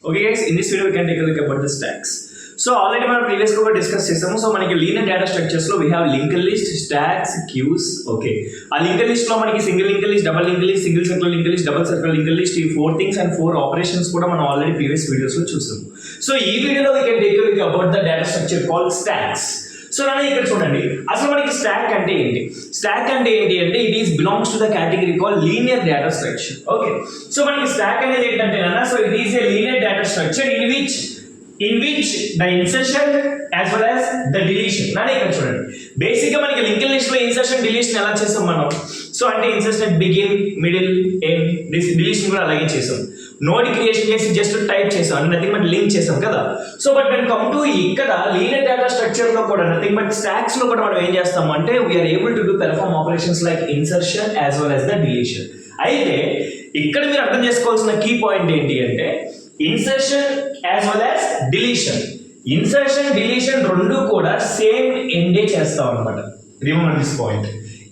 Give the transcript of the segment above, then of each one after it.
Okay guys, in this video we can take a look about the stacks. So already మనం previous గా discuss చేసాము. So మనకి linear data structures లో we have linked list, stacks, queues. Okay, ఆ linked list లో మనకి single linked list, double linked list, single circle linked list, double circle linked list, ఈ 4 things and 4 operations కూడా మనం already previous videos లో చూసాము. So ఈ వీడియోలో we can take a look about the data structure called stacks. So నాన్న ఇక్కడ చూడండి, అసలు మనకి స్టాక్ అంటే ఏంటి? స్టాక్ అంటే ఏంటి అంటే it is belongs to the category call linear data structure. Okay, so మనకి స్టాక్ అనేది ఏంటంటే నాన్న, so it is a linear data structure in which the insertion as well as the deletion. నాన్న ఇక్కడ చూడండి, బేసిక్ గా మనకి లింక్డ్ లిస్ట్ లో ఇన్సర్షన్ డిలీషన్ ఎలా చేస్తాం మనం? సో అంటే insertion begin, middle, end, deletion కూడా అలాగే చేసాం. నోడ్ క్రియేషన్ చేసి జస్ట్ టైప్ చేసాం, నథింగ్ బట్ లింక్ చేసాం కదా. So but when come to ఇక్కడ లీనియర్ డేటా స్ట్రక్చర్ లో కూడా నథింగ్ బట్ స్టాక్స్ లో కూడా మనం ఏం చేస్తాం అంటే we are able to do perform operations like insertion as well as the deletion. అయితే ఇక్కడ మీరు అర్థం చేసుకోవాల్సిన కీ పాయింట్ ఏంటి అంటే insertion as well as deletion. Insertion deletion రెండు కూడా సేమ్ ఎండే చేస్తాం అనమాట. Remember this point.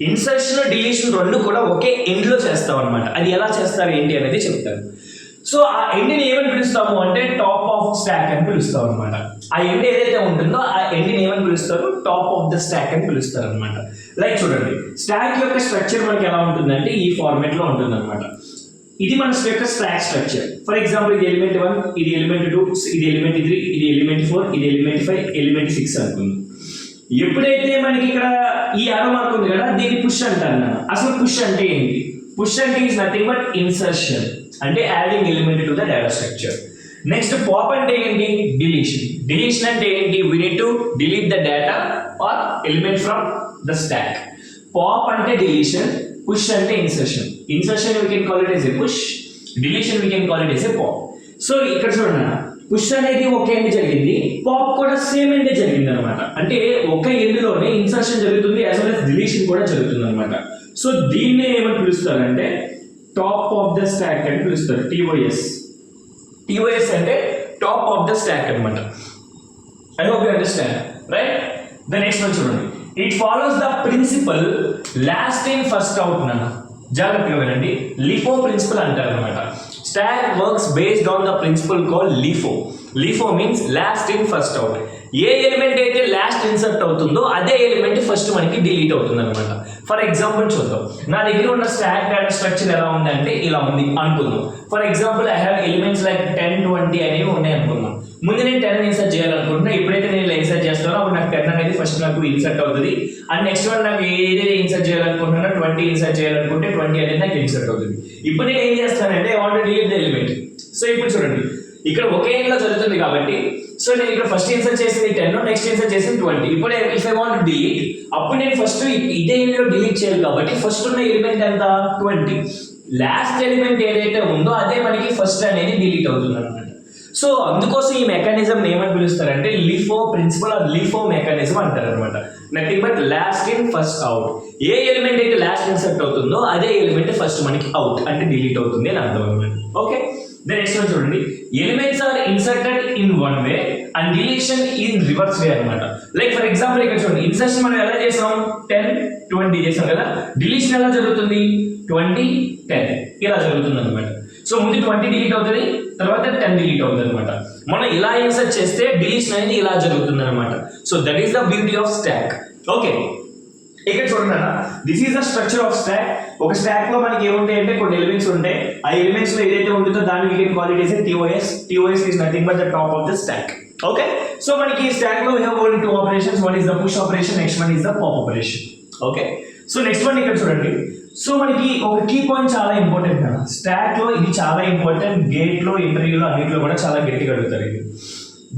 Insertion deletion రెండు కూడా ఒకే ఎండ్ లో చేస్తాం అనమాట. అది ఎలా చేస్తారు ఏంటి అనేది చెప్తారు. సో ఆ ఎండ్ని ఏమని పిలుస్తాము అంటే టాప్ ఆఫ్ స్టాక్ అని పిలుస్తాం అనమాట. ఆ ఎండ్ ఏదైతే ఉంటుందో ఆ ఎండ్ని ఏమని పిలుస్తారు? టాప్ ఆఫ్ ద స్టాక్ అని పిలుస్తారు అనమాట. లైక్ చూడండి, స్టాక్ యొక్క స్ట్రక్చర్ మనకి ఎలా ఉంటుందంటే ఈ ఫార్మేట్ లో ఉంటుంది అనమాట. ఇది మన యొక్క స్టాక్ స్ట్రక్చర్. ఫర్ ఎగ్జాంపుల్ ఇది ఎలిమెంట్ 1, ఇది ఎలిమెంట్ 2, ఇది ఎలిమెంట్ 3, ఇది ఎలిమెంట్ 4, ఇది ఎలిమెంట్ 5, ఎలిమెంట్ 6 అనుకుందాం. ఎప్పుడైతే మనకి ఇక్కడ ఈ ఆరో మార్క్ ఉంది కదా, దీన్ని పుష్ అంటాను నేను. అసలు పుష్ అంటే ఏంటి? పుష్ అంటే ఈజ్ నథింగ్ బట్ ఇన్సర్షన్, అంటే adding element to the data structure. Next pop అంటే ఏంటి? డిలీషన్. డిలీషన్ అంటే ఏంటి? We need to delete the data are element from the stock. Pop అంటే డిలీషన్, పుష్ అంటే insertion. Insertion we can call it as a push, deletion we can call it as a pop. So ఇక్కడ చూడండి, push అనేది ఒక end జరిగింది, pop కూడా sem end జరిగింది అనమాట. అంటే ఒక ఎండ్ లోనే ఇన్సర్షన్ జరుగుతుంది యాజ్ వెల్ as డిలీషన్ కూడా జరుగుతుంది అనమాట. సో దీన్ని ఏమని పిలుస్తారంటే టాప్ ఆఫ్ ద స్టాక్ అని పిలుస్తారు. టీఓఎస్ అంటే టాప్ ఆఫ్ ద స్టాక్ అనమాట. I hope you understand, right? The next one చూడండి, it follows the principle last in first out. నాన్న జాగ్రత్తగా వినండి, లిఫో ప్రిన్సిపల్ అంటారు అనమాట. Stack works based on the principle call LIFO. LIFO means last in first out. ఏ element అయితే last insert అవుతుందో అదే ఎలిమెంట్ ఫస్ట్ మనకి డిలీట్ అవుతుంది అనమాట. ఫర్ ఎగ్జాంపుల్ చూద్దాం, నా దగ్గర ఉన్న స్టాక్ డేటా స్ట్రక్చర్ ఎలా ఉంది అంటే ఇలా ఉంది అనుకుందాం. For example I have elements like 10, 20 అనేవి ఉన్నాయి అనుకుందాం. ముందు నేను 10 ఇన్సర్ట్ చేయాలనుకుంటున్నా. ఎప్పుడైతే నేను ఇలా ఇన్సర్ట్ చేస్తానో అప్పుడు నాకు 10 అనేది ఫస్ట్ నాకు ఇన్సర్ట్ అవుతుంది. అండ్ నెక్స్ట్ వన్ నాకు ఏదైతే ఇన్సర్ట్ చేయాలనుకుంటున్నా 20 ఇన్సర్ట్ చేయాలనుకుంటే 20 అనేది నాకు ఇన్సర్ట్ అవుతుంది. ఇప్పుడు నేను ఏం చేస్తానంటే I want to delete the element. So ఇప్పుడు చూడండి, ఇక్కడ ఒకే ఎండ్లో జరుగుతుంది కాబట్టి సో నేను ఇక్కడ ఫస్ట్ ఇన్సర్ట్ చేసింది 10, నెక్స్ట్ ఇన్సర్ట్ చేసింది 20. ఇప్పుడు ఇఫ్ ఐ వాంట్ డిలీట్, అప్పుడు నేను ఫస్ట్ ఇదే ఎండ్లో డిలీట్ చేయాలి కాబట్టి ఫస్ట్ ఉన్న ఎలిమెంట్ ఎంత? 20. లాస్ట్ ఎలిమెంట్ ఏదైతే ఉందో అదే మనకి ఫస్ట్ అనేది డిలీట్ అవుతుంది అనమాట. సో అందుకోసం ఈ మెకానిజం ఏమని పిలుస్తారంటే LIFO principle or LIFO mechanism అంటారు అనమాట. Nothing but last in first out. ఏ ఎలిమెంట్ అయితే లాస్ట్ ఇన్సర్ట్ అవుతుందో అదే ఎలిమెంట్ ఫస్ట్ మనకి అవుట్ అంటే డిలీట్ అవుతుంది అని అర్థం అనమాట. ఓకే, ద నెక్స్ట్ వన్ చూడండి, elements are inserted in one way and deletion in reverse way అనమాట. లైక్ ఫర్ ఎగ్జాంపుల్ ఇక్కడ చూడండి, ఇన్సర్షన్ మనం ఎలా చేసాం? 10, 20 చేసాం కదా. డిలీషన్ ఎలా జరుగుతుంది? 20, 10 ఇలా జరుగుతుంది అనమాట. సో ముందు 20 డిలీట్ అవుతుంది, తర్వాత 10 డిలీట్ అవుతుంది అనమాట. మనం ఇలా ఇన్సర్ట్ చేస్తే డిలీషన్ అనేది ఇలా జరుగుతుంది అనమాట. So that is the beauty of stock. Okay, ఇక్కడ చూడండి, this is the structure of stock. ఒక స్టాక్ లో మనకి ఏముంటాయి అంటే కొన్ని ఎలిమెంట్స్ ఉంటాయి. ఆ ఎలిమెంట్స్ లో ఏదైతే ఉంటుందో దాన్ని we can call it as a TOS. TOS is nothing but the top of the stack. Okay, so మనకి ఈ స్టాక్ లో we have only 2 operations. One is the push operation, next one is the pop operation. Okay, so next one ఇక్కడ చూడండి. So మనకి ఒక key point చాలా important కదా stock లో, ఇది చాలా ఇంపార్టెంట్. గేట్ లో, ఇంటర్వ్యూలో అన్నింటిలో కూడా చాలా గట్టిగా అడుగుతారు ఇది.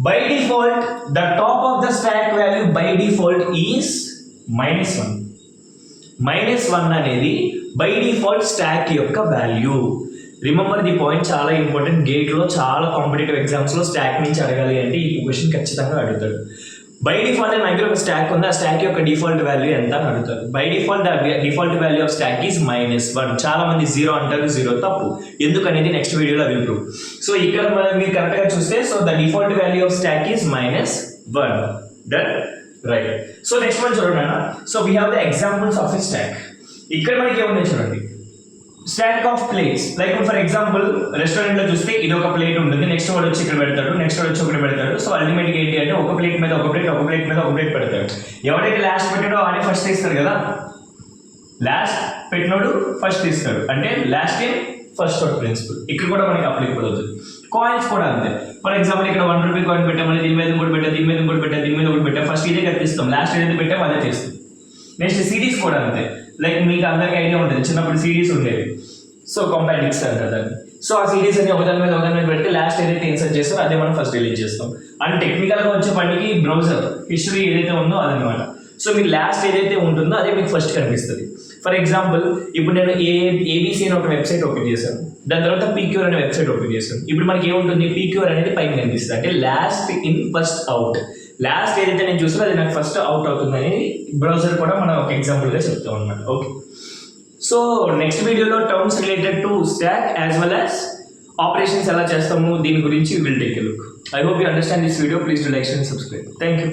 By default the top of the stock value by default is -1. -1 అనేది బై డిఫాల్ట్ స్టాక్ యొక్క వాల్యూ. రిమెంబర్ ది పాయింట్, చాలా ఇంపార్టెంట్. గేట్ లో చాలా కాంపిటేటివ్ ఎగ్జామ్స్ లో స్టాక్ నుంచి అడగాలి అంటే ఈ క్వశ్చన్ ఖచ్చితంగా అడుగుతాడు. బై డిఫాల్ట్ నా దగ్గర ఒక స్టాక్ ఉంది, ఆ స్టాక్ యొక్క డిఫాల్ట్ వాల్యూ ఎంత అని అడుగుతారు. By default default value of stock is -1. చాలా మంది 0 అంటారు, 0 తప్పు. ఎందుకనేది నెక్స్ట్ వీడియోలో విల్ ప్రూవ్. సో ఇక్కడ మీరు కరెక్ట్ గా చూస్తే so the default value of stock is -1. That right. So next one చూడండి అన్న. So we have the examples of a stock. ఇక్కడ మనకి ఏమున్నాయి చూడండి. Stock of plates, like for example restaurant లో చూస్తే ఇది ఒక ప్లేట్ ఉంటుంది, నెక్స్ట్ వాడు వచ్చి ఇక్కడ పెడతాడు, నెక్స్ట్ వాడు వచ్చి ఒకటి పెడతాడు. సో అల్టిమేట్గా ఏంటి అంటే ఒక ప్లేట్ మీద ఒక ప్లేట్, ఒక ప్లేట్ మీద ఒక ప్లేట్ పెడతాడు. ఎవరైతే లాస్ట్ పెట్టాడో ఆడే ఫస్ట్ తీస్తాడు కదా, లాస్ట్ పెట్టినోడు ఫస్ట్ తీస్తాడు, అంటే last in first out principal ఇక్కడ కూడా మనకి అప్లికబుల్ అవుతుంది. కాయిన్స్ కూడా అంతే. ఫర్ ఎగ్జాంపుల్ ఇక్కడ 1 రూపీ కాయిన్ పెట్టాం, మళ్ళీ దీని మీద ఇంకోటి పెట్టా, దీని మీద ఇంకోటి పెట్టా, దీని మీద ఒకటి పెట్టా, ఫస్ట్ ఇదే కనిపిస్తాం, లాస్ట్ ఏదైతే పెట్టాం అదే చేస్తాం. నెక్స్ట్ సిరీస్ కూడా అంతే. లైక్ మీకు అందరికీ ఐడియా ఉంటుంది, చిన్నప్పుడు సిరీస్ ఉండేవి, సో కాంపాక్ట్ డిస్క్ అంటారు దాన్ని. సో ఆ సిరీస్ అని ఒకదాని మీద పెడితే లాస్ట్ ఏదైతే ఇన్సర్ట్ చేస్తారో అదే మనం ఫస్ట్ డిలీట్ చేస్తాం. అండ్ టెక్నికల్గా వచ్చే పనికి బ్రౌజర్ హిస్టరీ ఏదైతే ఉందో అదనమాట. సో మీకు లాస్ట్ ఏదైతే ఉంటుందో అదే మీకు ఫస్ట్ కనిపిస్తుంది. ఫర్ ఎగ్జాంపుల్ ఇప్పుడు నేను ఏబీసీ అని ఒక వెబ్సైట్ ఓపెన్ చేశాను, దాని తర్వాత పీక్యూర్ అనే వెబ్సైట్ ఓపెన్ చేశాను. ఇప్పుడు మనకి ఏముంటుంది, పీక్యూర్ అనేది పైకి కనిపిస్తుంది, అంటే last in first out. Last ఏదైతే నేను చూసానో అది నాకు ఫస్ట్ అవుట్ అవుతుంది అనేది బ్రౌజర్ కూడా మనం ఒక ఎగ్జాంపుల్గా చెప్తాం అనమాట. ఓకే, సో నెక్స్ట్ వీడియోలో terms related to stock as well as operations ఎలా చేస్తాము దీని గురించి will take a look. I hope you understand this video. Please do like and subscribe. Thank you.